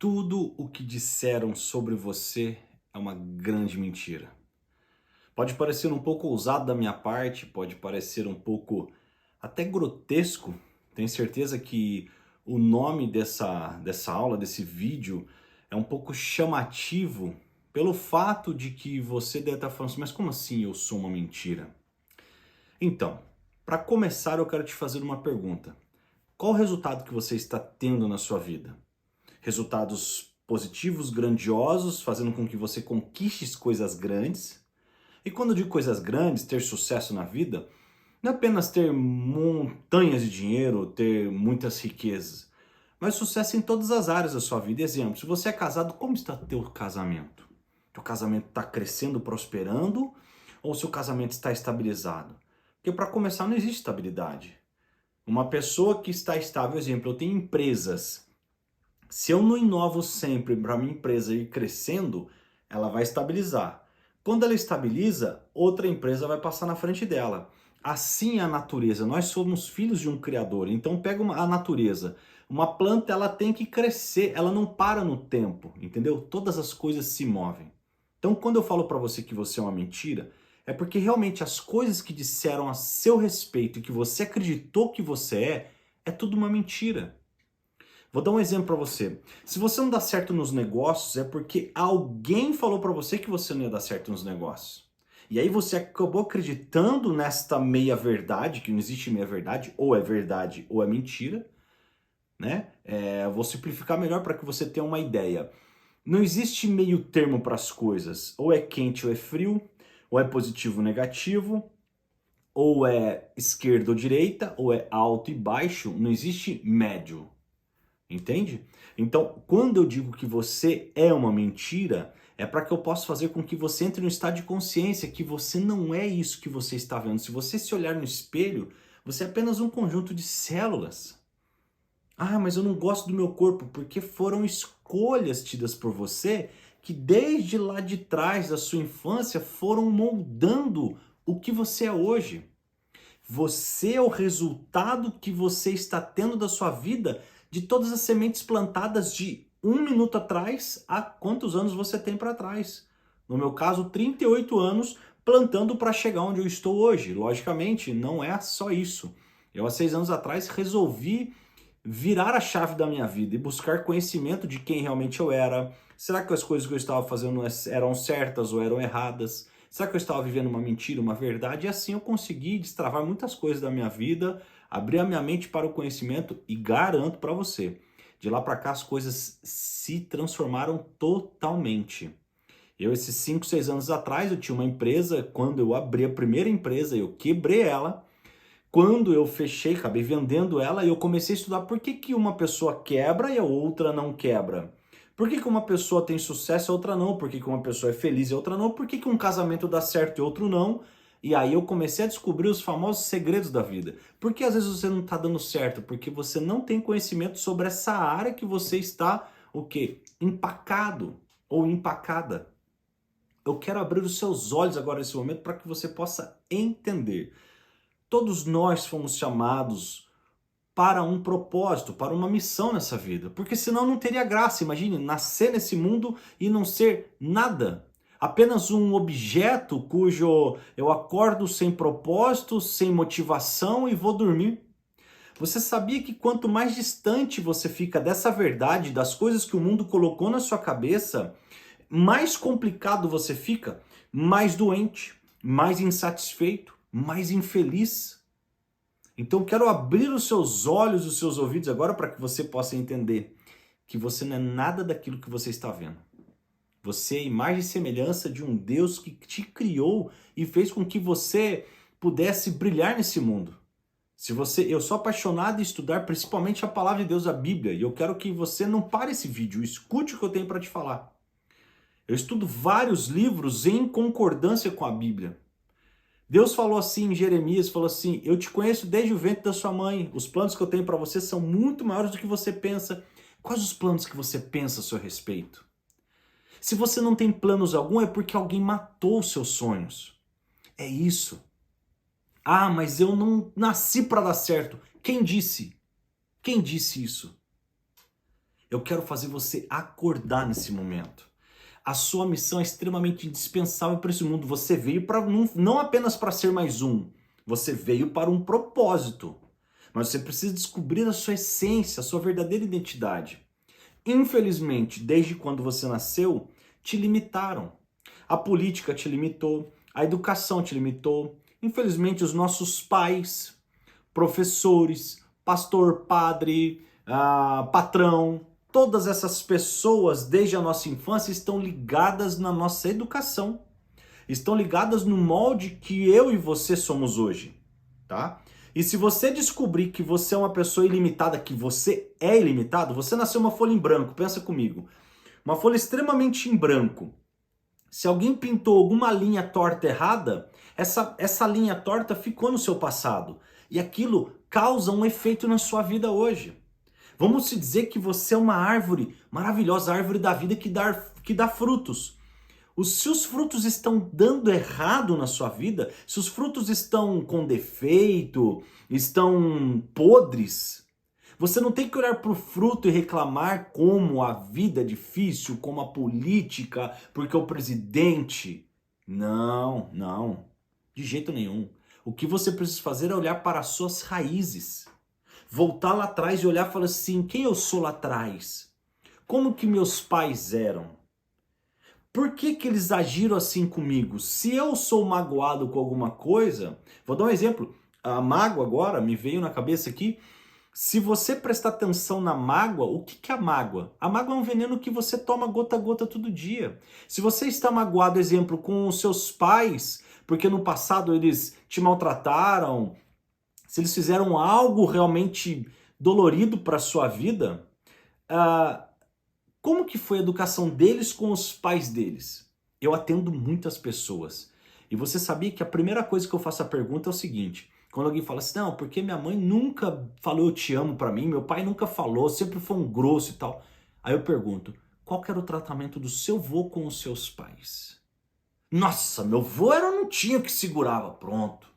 Tudo o que disseram sobre você é uma grande mentira. Pode parecer um pouco ousado da minha parte, pode parecer um pouco até grotesco. Tenho certeza que o nome dessa aula, desse vídeo, é um pouco chamativo pelo fato de que você deve estar falando assim, mas como assim eu sou uma mentira? Então, para começar eu quero te fazer uma pergunta. Qual o resultado que você está tendo na sua vida? Resultados positivos, grandiosos, fazendo com que você conquiste coisas grandes. E quando eu digo coisas grandes, ter sucesso na vida, não é apenas ter montanhas de dinheiro, ter muitas riquezas, mas sucesso em todas as áreas da sua vida. Exemplo, se você é casado, como está teu casamento? Teu casamento está crescendo, prosperando, ou seu casamento está estabilizado? Porque para começar não existe estabilidade. Uma pessoa que está estável, exemplo, eu tenho empresas. Se eu não inovo sempre para minha empresa ir crescendo, ela vai estabilizar. Quando ela estabiliza, outra empresa vai passar na frente dela. Assim é a natureza. Nós somos filhos de um criador. Então pega a natureza. Uma planta ela tem que crescer, ela não para no tempo, entendeu? Todas as coisas se movem. Então quando eu falo para você que você é uma mentira, é porque realmente as coisas que disseram a seu respeito e que você acreditou que você é tudo uma mentira. Vou dar um exemplo para você. Se você não dá certo nos negócios, é porque alguém falou para você que você não ia dar certo nos negócios. E aí você acabou acreditando nesta meia-verdade, que não existe meia-verdade, ou é mentira, né? Vou simplificar melhor para que você tenha uma ideia. Não existe meio termo para as coisas. Ou é quente ou é frio, ou é positivo ou negativo, ou é esquerda ou direita, ou é alto e baixo. Não existe médio. Entende? Então, quando eu digo que você é uma mentira, é para que eu possa fazer com que você entre no estado de consciência que você não é isso que você está vendo. Se você se olhar no espelho, você é apenas um conjunto de células. Ah, mas eu não gosto do meu corpo porque foram escolhas tidas por você que desde lá de trás da sua infância foram moldando o que você é hoje. Você é o resultado que você está tendo da sua vida de todas as sementes plantadas de um minuto atrás a quantos anos você tem para trás. No meu caso, 38 anos plantando para chegar onde eu estou hoje. Logicamente, não é só isso. Eu, há 6 anos atrás, resolvi virar a chave da minha vida e buscar conhecimento de quem realmente eu era. Será que as coisas que eu estava fazendo eram certas ou eram erradas? Será que eu estava vivendo uma mentira, uma verdade? E assim eu consegui destravar muitas coisas da minha vida, abrir a minha mente para o conhecimento e garanto para você, de lá para cá as coisas se transformaram totalmente. Eu, esses 5, 6 anos atrás, eu tinha uma empresa, quando eu abri a primeira empresa, eu quebrei ela. Quando eu fechei, acabei vendendo ela e eu comecei a estudar por que que uma pessoa quebra e a outra não quebra. Por que que uma pessoa tem sucesso e a outra não? Por que que uma pessoa é feliz e a outra não? Por que que um casamento dá certo e outro não? E aí eu comecei a descobrir os famosos segredos da vida. Por que às vezes você não está dando certo? Porque você não tem conhecimento sobre essa área que você está, o quê? Empacado ou empacada. Eu quero abrir os seus olhos agora nesse momento para que você possa entender. Todos nós fomos chamados para um propósito, para uma missão nessa vida, porque senão não teria graça. Imagine nascer nesse mundo e não ser nada, apenas um objeto cujo eu acordo sem propósito, sem motivação e vou dormir. Você sabia que quanto mais distante você fica dessa verdade, das coisas que o mundo colocou na sua cabeça, mais complicado você fica, mais doente, mais insatisfeito, mais infeliz? Então eu quero abrir os seus olhos, os seus ouvidos agora para que você possa entender que você não é nada daquilo que você está vendo. Você é a imagem e semelhança de um Deus que te criou e fez com que você pudesse brilhar nesse mundo. Eu sou apaixonado em estudar principalmente a palavra de Deus, a Bíblia, e eu quero que você não pare esse vídeo, escute o que eu tenho para te falar. Eu estudo vários livros em concordância com a Bíblia. Deus falou assim em Jeremias, falou assim, eu te conheço desde o ventre da sua mãe, os planos que eu tenho para você são muito maiores do que você pensa. Quais os planos que você pensa a seu respeito? Se você não tem planos algum, é porque alguém matou os seus sonhos. É isso. Ah, mas eu não nasci para dar certo. Quem disse? Quem disse isso? Eu quero fazer você acordar nesse momento. A sua missão é extremamente indispensável para esse mundo. Você veio para não apenas para ser mais um, você veio para um propósito. Mas você precisa descobrir a sua essência, a sua verdadeira identidade. Infelizmente, desde quando você nasceu, te limitaram. A política te limitou, a educação te limitou. Infelizmente, os nossos pais, professores, pastor, padre, patrão, todas essas pessoas, desde a nossa infância, estão ligadas na nossa educação. Estão ligadas no molde que eu e você somos hoje, tá? E se você descobrir que você é uma pessoa ilimitada, que você é ilimitado, você nasceu uma folha em branco, pensa comigo. Uma folha extremamente em branco. Se alguém pintou alguma linha torta errada, essa linha torta ficou no seu passado. E aquilo causa um efeito na sua vida hoje. Vamos se dizer que você é uma árvore maravilhosa, a árvore da vida que dá frutos. Se os frutos estão dando errado na sua vida, se os frutos estão com defeito, estão podres, você não tem que olhar para o fruto e reclamar como a vida é difícil, como a política, porque o presidente. Não, não, de jeito nenhum. O que você precisa fazer é olhar para as suas raízes. Voltar lá atrás e olhar e falar assim, quem eu sou lá atrás? Como que meus pais eram? Por que que eles agiram assim comigo? Se eu sou magoado com alguma coisa, vou dar um exemplo. A mágoa agora me veio na cabeça aqui. Se você prestar atenção na mágoa, o que que é a mágoa? A mágoa é um veneno que você toma gota a gota todo dia. Se você está magoado, exemplo, com os seus pais, porque no passado eles te maltrataram, se eles fizeram algo realmente dolorido para a sua vida, como que foi a educação deles com os pais deles? Eu atendo muitas pessoas. E você sabia que a primeira coisa que eu faço a pergunta é o seguinte: quando alguém fala assim, não, porque minha mãe nunca falou eu te amo pra mim, meu pai nunca falou, sempre foi um grosso e tal. Aí eu pergunto, qual que era o tratamento do seu vô com os seus pais? Nossa, meu vô era não tinha que segurava, pronto.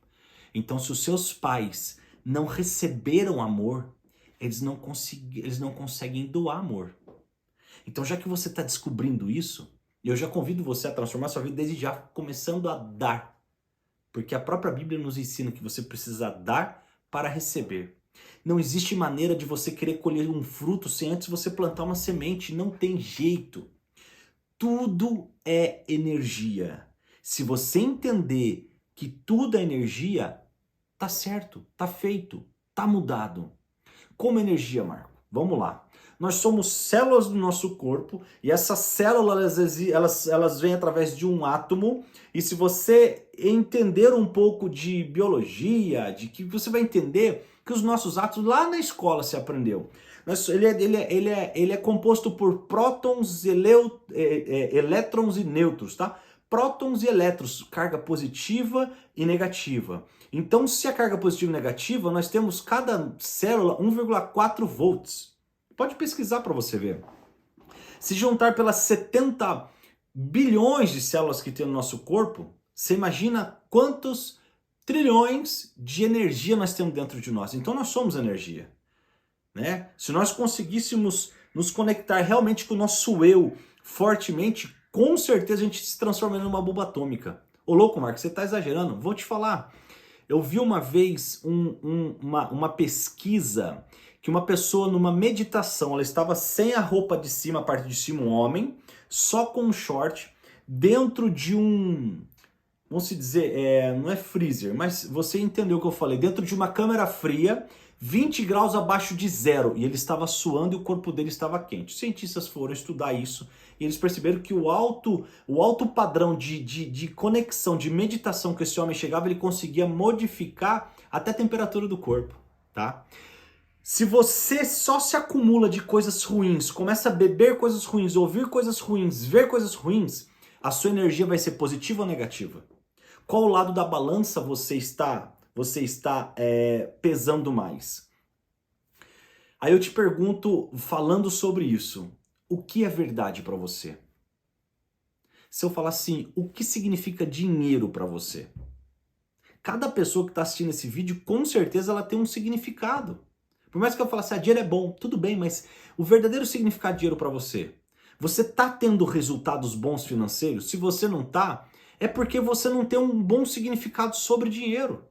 Então se os seus pais não receberam amor, eles não conseguem doar amor. Então, já que você está descobrindo isso, eu já convido você a transformar sua vida desde já, começando a dar. Porque a própria Bíblia nos ensina que você precisa dar para receber. Não existe maneira de você querer colher um fruto sem antes você plantar uma semente. Não tem jeito. Tudo é energia. Se você entender que tudo é energia, tá certo, tá feito, tá mudado. Como energia, Marco? Vamos lá. Nós somos células do nosso corpo e essas células elas vêm através de um átomo. E se você entender um pouco de biologia, de que você vai entender que os nossos átomos lá na escola se aprendeu. Ele é composto por prótons, elétrons e nêutrons, tá? Prótons e elétrons, carga positiva e negativa. Então, se a carga positiva e negativa, nós temos cada célula 1,4 volts. Pode pesquisar para você ver. Se juntar pelas 70 bilhões de células que tem no nosso corpo, você imagina quantos trilhões de energia nós temos dentro de nós. Então nós somos energia, né? Se nós conseguíssemos nos conectar realmente com o nosso eu fortemente, com certeza a gente se transformaria numa bomba atômica. Ô louco, Marcos, você está exagerando? Vou te falar. Eu vi uma vez uma pesquisa que uma pessoa numa meditação, ela estava sem a roupa de cima, a parte de cima, um homem, só com um short, dentro de vamos dizer, não é freezer, mas você entendeu o que eu falei, dentro de uma câmera fria, 20 graus abaixo de zero, e ele estava suando e o corpo dele estava quente. Os cientistas foram estudar isso e eles perceberam que o alto padrão de conexão, de meditação que esse homem chegava, ele conseguia modificar até a temperatura do corpo, tá? Se você só se acumula de coisas ruins, começa a beber coisas ruins, ouvir coisas ruins, ver coisas ruins, a sua energia vai ser positiva ou negativa? Qual lado da balança você está pesando mais? Aí eu te pergunto, falando sobre isso, o que é verdade para você? Se eu falar assim, o que significa dinheiro para você? Cada pessoa que está assistindo esse vídeo, com certeza ela tem um significado. Por mais que eu falasse, dinheiro é bom, tudo bem, mas o verdadeiro significado de dinheiro para você tá tendo resultados bons financeiros? Se você não tá, é porque você não tem um bom significado sobre dinheiro.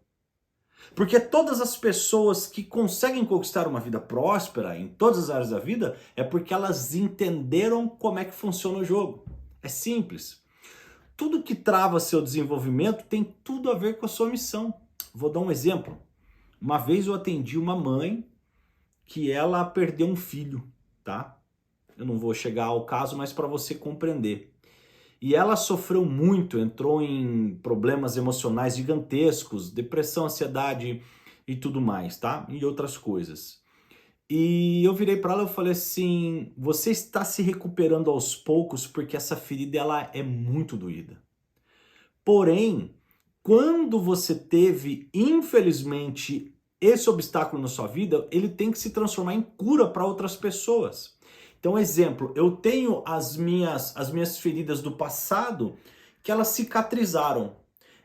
Porque todas as pessoas que conseguem conquistar uma vida próspera em todas as áreas da vida é porque elas entenderam como é que funciona o jogo. É simples. Tudo que trava seu desenvolvimento tem tudo a ver com a sua missão. Vou dar um exemplo. Uma vez eu atendi uma mãe que ela perdeu um filho, tá? Eu não vou chegar ao caso, mas para você compreender. E ela sofreu muito, entrou em problemas emocionais gigantescos, depressão, ansiedade e tudo mais, tá? E outras coisas. E eu virei para ela e falei assim: você está se recuperando aos poucos porque essa ferida ela é muito doída. Porém, quando você teve, infelizmente, esse obstáculo na sua vida, ele tem que se transformar em cura para outras pessoas. Então, exemplo, eu tenho as minhas feridas do passado que elas cicatrizaram.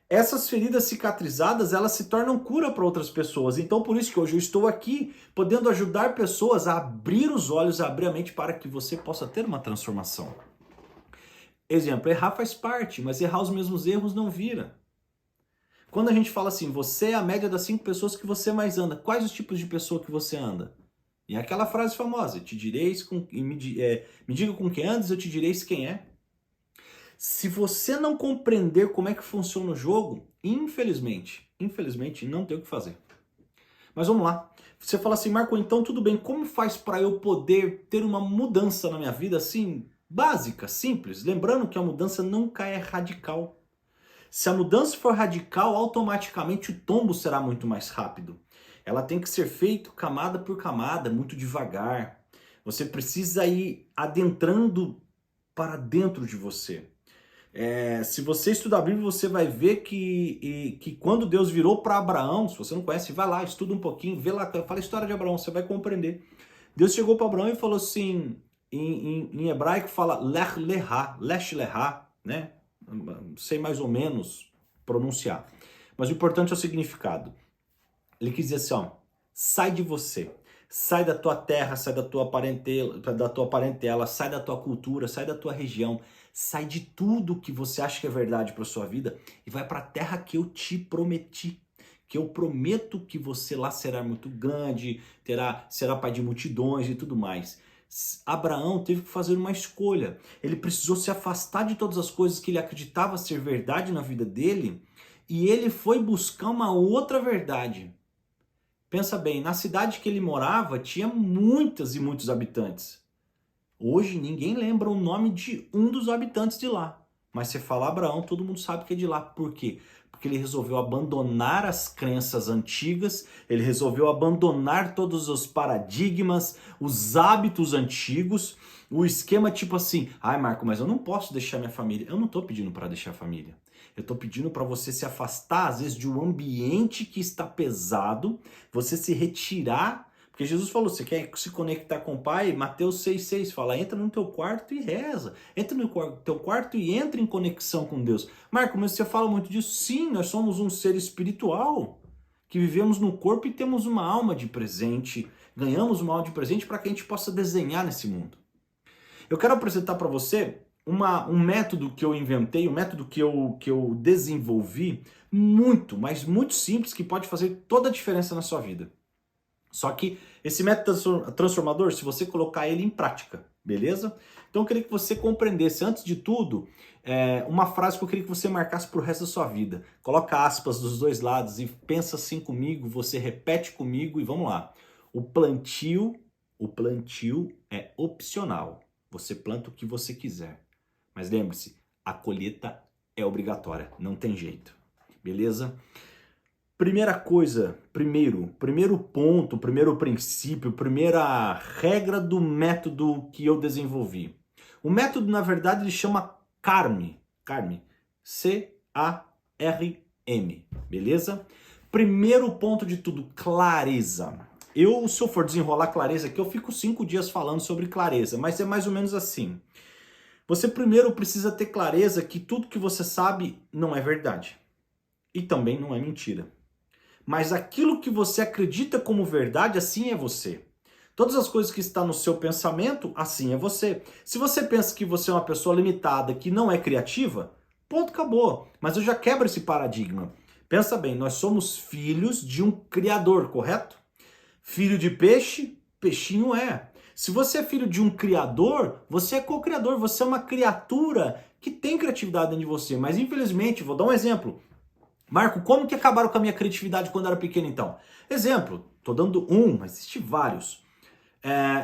Essas feridas cicatrizadas, elas se tornam cura para outras pessoas. Então, por isso que hoje eu estou aqui, podendo ajudar pessoas a abrir os olhos, a abrir a mente para que você possa ter uma transformação. Exemplo, errar faz parte, mas errar os mesmos erros não vira. Quando a gente fala assim, você é a média das 5 pessoas que você mais anda, quais os tipos de pessoa que você anda? E é aquela frase famosa, te direis me diga com quem andas, eu te direis quem é. Se você não compreender como é que funciona o jogo, infelizmente não tem o que fazer. Mas vamos lá. Você fala assim, Marco, então tudo bem, como faz para eu poder ter uma mudança na minha vida assim, básica, simples? Lembrando que a mudança nunca é radical. Se a mudança for radical, automaticamente o tombo será muito mais rápido. Ela tem que ser feita camada por camada, muito devagar. Você precisa ir adentrando para dentro de você. Se você estudar a Bíblia, você vai ver que quando Deus virou para Abraão, se você não conhece, vai lá, estuda um pouquinho, vê lá, fala a história de Abraão, você vai compreender. Deus chegou para Abraão e falou assim, em hebraico fala Lech Leha, né? Não sei mais ou menos pronunciar, mas o importante é o significado. Ele quis dizer assim, ó, sai de você, sai da tua terra, sai da tua parentela, sai da tua cultura, sai da tua região, sai de tudo que você acha que é verdade para sua vida e vai para a terra que eu te prometi. Que eu prometo que você lá será muito grande, será pai de multidões e tudo mais. Abraão teve que fazer uma escolha. Ele precisou se afastar de todas as coisas que ele acreditava ser verdade na vida dele e ele foi buscar uma outra verdade. Pensa bem, na cidade que ele morava tinha muitas e muitos habitantes. Hoje ninguém lembra o nome de um dos habitantes de lá. Mas se falar Abraão, todo mundo sabe que é de lá. Por quê? Porque ele resolveu abandonar as crenças antigas, ele resolveu abandonar todos os paradigmas, os hábitos antigos, o esquema tipo assim, ai Marco, mas eu não posso deixar minha família. Eu não estou pedindo para deixar a família. Eu estou pedindo para você se afastar, às vezes, de um ambiente que está pesado, você se retirar. Porque Jesus falou, você quer se conectar com o Pai? Mateus 6,6 fala, entra no teu quarto e reza. Entra no teu quarto e entra em conexão com Deus. Marco, mas você fala muito disso? Sim, nós somos um ser espiritual, que vivemos no corpo e temos uma alma de presente. Ganhamos uma alma de presente para que a gente possa desenhar nesse mundo. Eu quero apresentar para você um método que eu inventei, um método que eu desenvolvi, mas muito simples, que pode fazer toda a diferença na sua vida. Só que esse método transformador, se você colocar ele em prática, beleza? Então eu queria que você compreendesse, antes de tudo, uma frase que eu queria que você marcasse pro resto da sua vida. Coloca aspas dos dois lados e pensa assim comigo, você repete comigo e vamos lá. O plantio é opcional. Você planta o que você quiser. Mas lembre-se, a colheita é obrigatória, não tem jeito. Beleza? Primeira coisa, primeiro ponto, primeiro princípio, primeira regra do método que eu desenvolvi. O método, na verdade, ele chama CARM, C-A-R-M, beleza? Primeiro ponto de tudo, clareza. Se eu for desenrolar clareza aqui, eu fico 5 dias falando sobre clareza, mas é mais ou menos assim. Você primeiro precisa ter clareza que tudo que você sabe não é verdade. E também não é mentira. mas aquilo que você acredita como verdade, assim é você. Todas as coisas que estão no seu pensamento, assim é você. Se você pensa que você é uma pessoa limitada, que não é criativa, ponto, acabou. Mas eu já quebro esse paradigma. Pensa bem, nós somos filhos de um criador, correto? Filho de peixe, peixinho é. Se você é filho de um criador, você é co-criador, você é uma criatura que tem criatividade dentro de você. Mas infelizmente, vou dar um exemplo. Marco, como que acabaram com a minha criatividade quando eu era pequeno então? Exemplo, tô dando um, mas existe vários.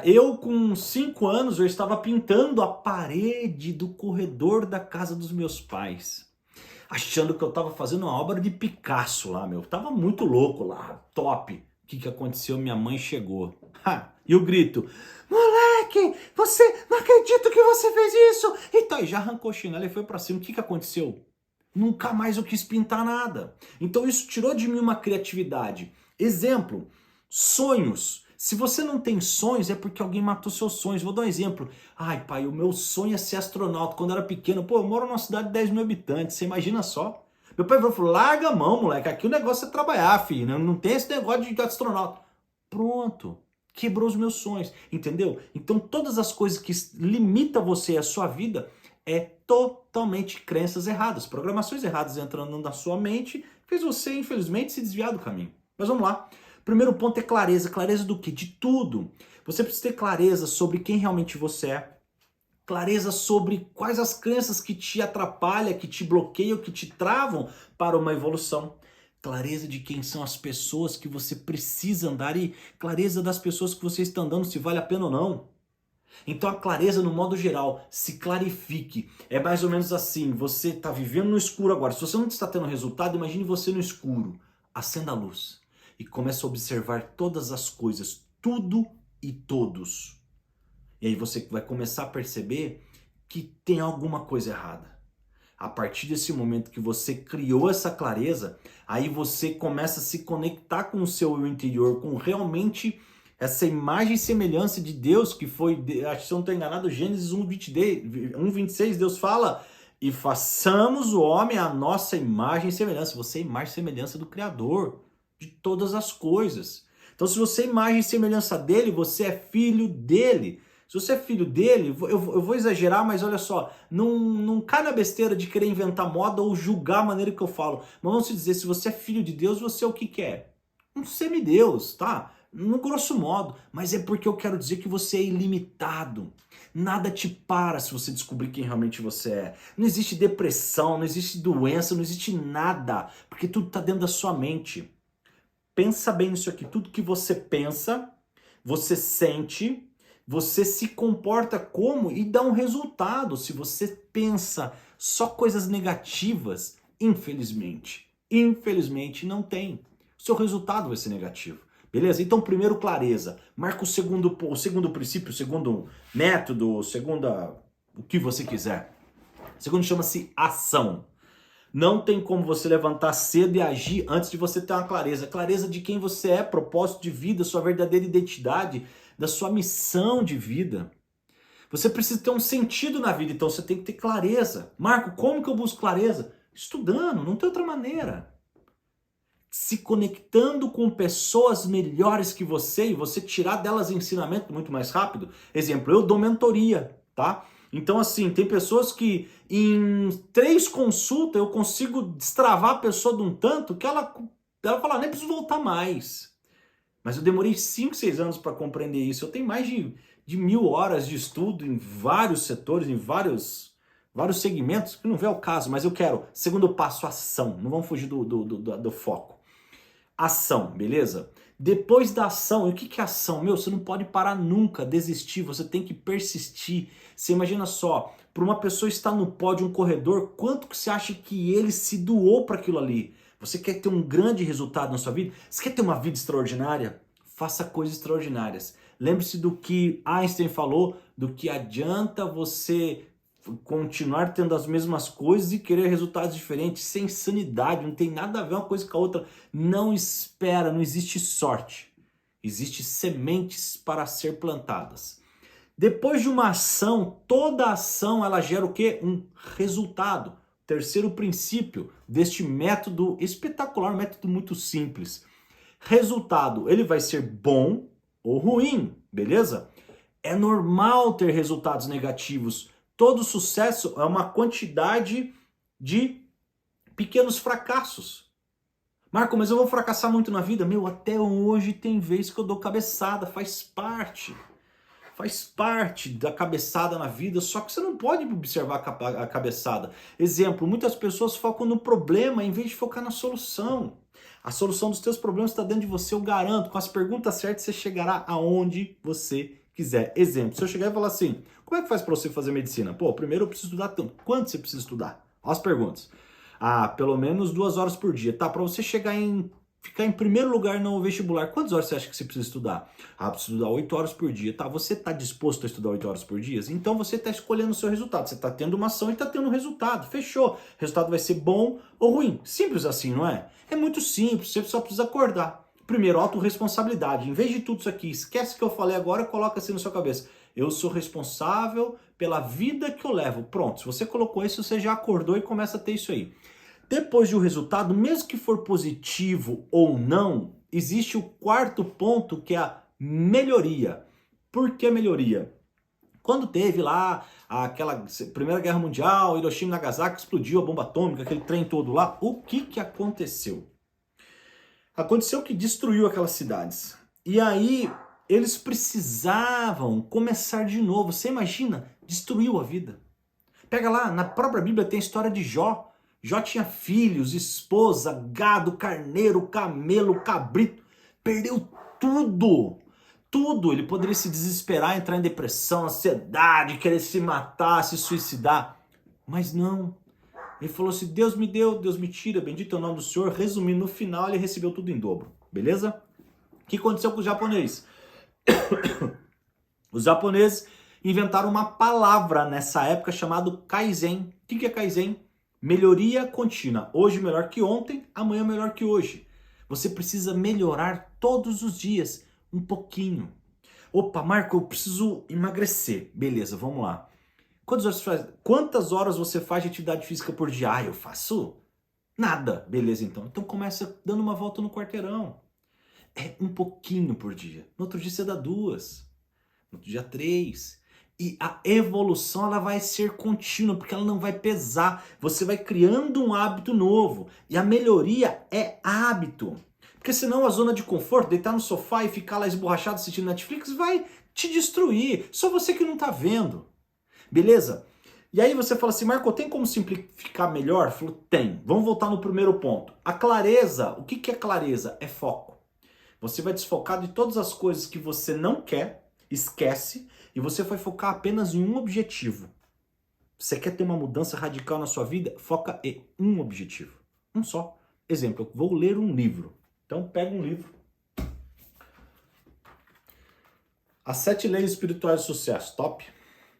Eu com 5 anos eu estava pintando a parede do corredor da casa dos meus pais. Achando que eu estava fazendo uma obra de Picasso lá, meu. Tava muito louco lá, top. O que aconteceu? Minha mãe chegou. E o grito: moleque, você não acredito que você fez isso. Então, e já arrancou a chinela e foi pra cima. O que aconteceu? Nunca mais eu quis pintar nada. Então isso tirou de mim uma criatividade. Exemplo, sonhos. Se você não tem sonhos, é porque alguém matou seus sonhos. Vou dar um exemplo. Ai, pai, o meu sonho é ser astronauta. Quando eu era pequeno, pô, eu moro numa cidade de 10 mil habitantes. Você imagina só? Meu pai falou, larga a mão, moleque. Aqui o negócio é trabalhar, filho. Não tem esse negócio de astronauta. Pronto. Quebrou os meus sonhos. Entendeu? Então todas as coisas que limitam você e a sua vida é totalmente crenças erradas. Programações erradas entrando na sua mente fez você, infelizmente, se desviar do caminho. Mas vamos lá. Primeiro ponto é clareza. Clareza do quê? De tudo. Você precisa ter clareza sobre quem realmente você é. Clareza sobre quais as crenças que te atrapalham, que te bloqueiam, que te travam para uma evolução. Clareza de quem são as pessoas que você precisa andar e clareza das pessoas que você está andando, se vale a pena ou não. Então a clareza no modo geral, se clarifique. É mais ou menos assim, você está vivendo no escuro agora. Se você não está tendo resultado, imagine você no escuro. Acenda a luz e comece a observar todas as coisas, tudo e todos. E aí você vai começar a perceber que tem alguma coisa errada. A partir desse momento que você criou essa clareza, aí você começa a se conectar com o seu interior, com realmente essa imagem e semelhança de Deus, que foi, acho que se eu não estou enganado, Gênesis 1:26, Deus fala, e façamos o homem à nossa imagem e semelhança. Você é imagem e semelhança do Criador, de todas as coisas. Então se você é imagem e semelhança dele, você é filho dele. Se você é filho dele, eu vou exagerar, mas olha só, não cai na besteira de querer inventar moda ou julgar a maneira que eu falo. Mas vamos dizer, se você é filho de Deus, você é o que quer? Um semideus, tá? No grosso modo, mas é porque eu quero dizer que você é ilimitado. Nada te para se você descobrir quem realmente você é. Não existe depressão, não existe doença, não existe nada, porque tudo está dentro da sua mente. Pensa bem nisso aqui, tudo que você pensa, você sente, você se comporta como e dá um resultado. Se você pensa só coisas negativas, infelizmente não tem. O seu resultado vai ser negativo. Beleza? Então, primeiro, clareza. Marca o segundo princípio, o segundo método, o que você quiser. O segundo chama-se ação. Não tem como você levantar cedo e agir antes de você ter uma clareza. Clareza de quem você é, propósito de vida, sua verdadeira identidade, da sua missão de vida. Você precisa ter um sentido na vida, então você tem que ter clareza. Marco, como que eu busco clareza? Estudando, não tem outra maneira. Se conectando com pessoas melhores que você e você tirar delas ensinamento muito mais rápido. Exemplo, eu dou mentoria, tá? Então assim, tem pessoas que em 3 consultas eu consigo destravar a pessoa de um tanto que ela fala, nem preciso voltar mais. Mas eu demorei 5, 6 anos para compreender isso. Eu tenho mais de 1000 horas de estudo em vários setores, em vários segmentos, que não vê o caso, mas eu quero. Segundo passo, ação. Não vamos fugir do foco. Ação, beleza? Depois da ação, e o que é ação? Meu, você não pode parar nunca, desistir, você tem que persistir. Você imagina só, para uma pessoa estar no pódio, um corredor, quanto que você acha que ele se doou para aquilo ali? Você quer ter um grande resultado na sua vida? Você quer ter uma vida extraordinária? Faça coisas extraordinárias. Lembre-se do que Einstein falou, do que adianta você continuar tendo as mesmas coisas e querer resultados diferentes, sem sanidade, não tem nada a ver uma coisa com a outra. Não espera, não existe sorte. Existem sementes para ser plantadas. Depois de uma ação, toda ação ela gera o quê? Um resultado. Terceiro princípio deste método espetacular, um método muito simples. Resultado, ele vai ser bom ou ruim, beleza? É normal ter resultados negativos. Todo sucesso é uma quantidade de pequenos fracassos. Marco, mas eu vou fracassar muito na vida? Meu, até hoje tem vez que eu dou cabeçada, faz parte. Faz parte da cabeçada na vida, só que você não pode observar a cabeçada. Exemplo, muitas pessoas focam no problema em vez de focar na solução. A solução dos teus problemas está dentro de você, eu garanto. Com as perguntas certas, você chegará aonde você quiser. Exemplo, se eu chegar e falar assim, como é que faz para você fazer medicina? Pô, primeiro eu preciso estudar tanto. Quanto você precisa estudar? Olha as perguntas. Ah, pelo menos 2 horas por dia. Tá, para você ficar em primeiro lugar no vestibular, quantas horas você acha que você precisa estudar? Ah, preciso estudar 8 horas por dia. Tá, você está disposto a estudar 8 horas por dia? Então você está escolhendo o seu resultado. Você está tendo uma ação e está tendo um resultado. Fechou. O resultado vai ser bom ou ruim. Simples assim, não é? É muito simples. Você só precisa acordar. Primeiro, autorresponsabilidade. Em vez de tudo isso aqui, esquece o que eu falei agora e coloca assim na sua cabeça. Eu sou responsável pela vida que eu levo. Pronto, se você colocou isso, você já acordou e começa a ter isso aí. Depois do resultado, mesmo que for positivo ou não, existe o quarto ponto, que é a melhoria. Por que melhoria? Quando teve lá aquela Primeira Guerra Mundial, Hiroshima e Nagasaki, explodiu a bomba atômica, aquele trem todo lá, o que aconteceu? Aconteceu que destruiu aquelas cidades. E aí eles precisavam começar de novo. Você imagina? Destruiu a vida. Pega lá, na própria Bíblia tem a história de Jó. Jó tinha filhos, esposa, gado, carneiro, camelo, cabrito. Perdeu tudo. Tudo. Ele poderia se desesperar, entrar em depressão, ansiedade, querer se matar, se suicidar. Mas não. Ele falou assim, Deus me deu, Deus me tira, bendito é o nome do Senhor. Resumindo, no final ele recebeu tudo em dobro. Beleza? O que aconteceu com os japoneses? Os japoneses inventaram uma palavra nessa época chamada Kaizen. O que é Kaizen? Melhoria contínua. Hoje melhor que ontem, amanhã melhor que hoje. Você precisa melhorar todos os dias, um pouquinho. Opa, Marco, eu preciso emagrecer. Beleza, vamos lá. Quantas horas você faz de atividade física por dia? Ah, eu faço nada. Beleza, então. Então começa dando uma volta no quarteirão. É um pouquinho por dia. No outro dia você dá 2. No outro dia 3. E a evolução ela vai ser contínua, porque ela não vai pesar. Você vai criando um hábito novo. E a melhoria é hábito. Porque senão a zona de conforto, deitar no sofá e ficar lá esborrachado assistindo Netflix, vai te destruir. Só você que não está vendo. Beleza? E aí você fala assim, Marco, tem como simplificar melhor? Falou, tem. Vamos voltar no primeiro ponto. A clareza, o que é clareza? É foco. Você vai desfocar de todas as coisas que você não quer, esquece, e você vai focar apenas em um objetivo. Você quer ter uma mudança radical na sua vida? Foca em um objetivo. Um só. Exemplo, eu vou ler um livro. Então pega um livro. As 7 Leis Espirituais do Sucesso. Top.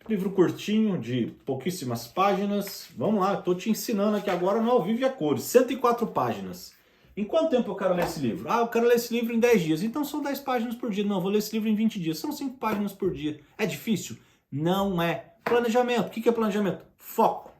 Livro curtinho, de pouquíssimas páginas. Vamos lá, estou te ensinando aqui agora no ao vivo e a cores. 104 páginas. Em quanto tempo eu quero ler esse livro? Ah, eu quero ler esse livro em 10 dias. Então são 10 páginas por dia. Não, eu vou ler esse livro em 20 dias. São 5 páginas por dia. É difícil? Não é. Planejamento. O que é planejamento? Foco.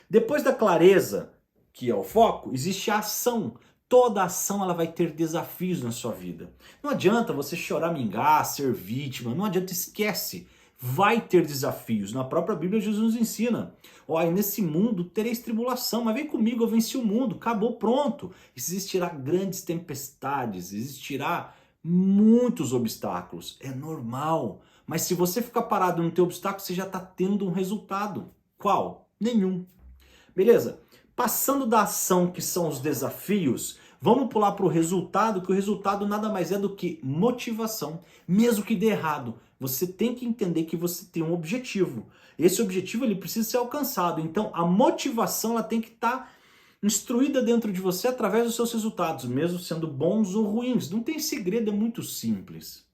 Depois da clareza, que é o foco, existe a ação. Toda ação ela vai ter desafios na sua vida. Não adianta você choramingar, ser vítima. Não adianta, esquece. Vai ter desafios. Na própria Bíblia Jesus nos ensina. Olha, nesse mundo tereis tribulação, mas vem comigo, eu venci o mundo, acabou, pronto. Existirá grandes tempestades, existirá muitos obstáculos, é normal. Mas se você ficar parado no teu obstáculo, você já está tendo um resultado. Qual? Nenhum. Beleza? Passando da ação, que são os desafios, vamos pular para o resultado, que o resultado nada mais é do que motivação. Mesmo que dê errado, você tem que entender que você tem um objetivo. Esse objetivo ele precisa ser alcançado. Então a motivação ela tem que estar instruída dentro de você através dos seus resultados, mesmo sendo bons ou ruins. Não tem segredo, é muito simples.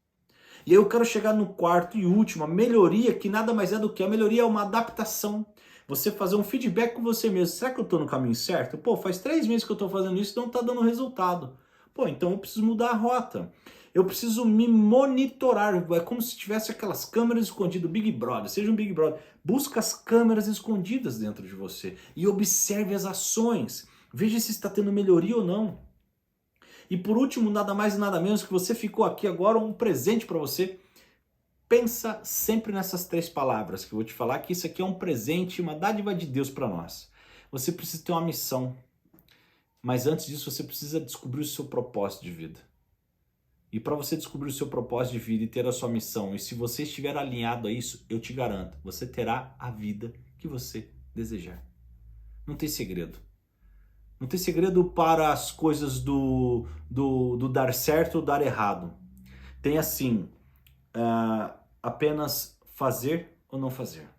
E aí eu quero chegar no quarto e último, a melhoria, que nada mais é do que a melhoria é uma adaptação. Você fazer um feedback com você mesmo. Será que eu estou no caminho certo? Pô, faz 3 meses que eu estou fazendo isso e não está dando resultado. Pô, então eu preciso mudar a rota. Eu preciso me monitorar. É como se tivesse aquelas câmeras escondidas. Big Brother, seja um Big Brother. Busca as câmeras escondidas dentro de você e observe as ações. Veja se está tendo melhoria ou não. E por último, nada mais e nada menos que você ficou aqui agora um presente para você. Pensa sempre nessas 3 palavras que eu vou te falar, que isso aqui é um presente, uma dádiva de Deus para nós. Você precisa ter uma missão, mas antes disso você precisa descobrir o seu propósito de vida. E para você descobrir o seu propósito de vida e ter a sua missão, e se você estiver alinhado a isso, eu te garanto, você terá a vida que você desejar. Não tem segredo. Não tem segredo para as coisas do dar certo ou dar errado. Tem assim, apenas fazer ou não fazer.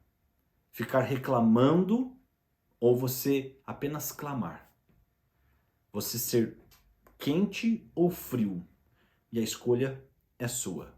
Ficar reclamando ou você apenas clamar. Você ser quente ou frio. E a escolha é sua.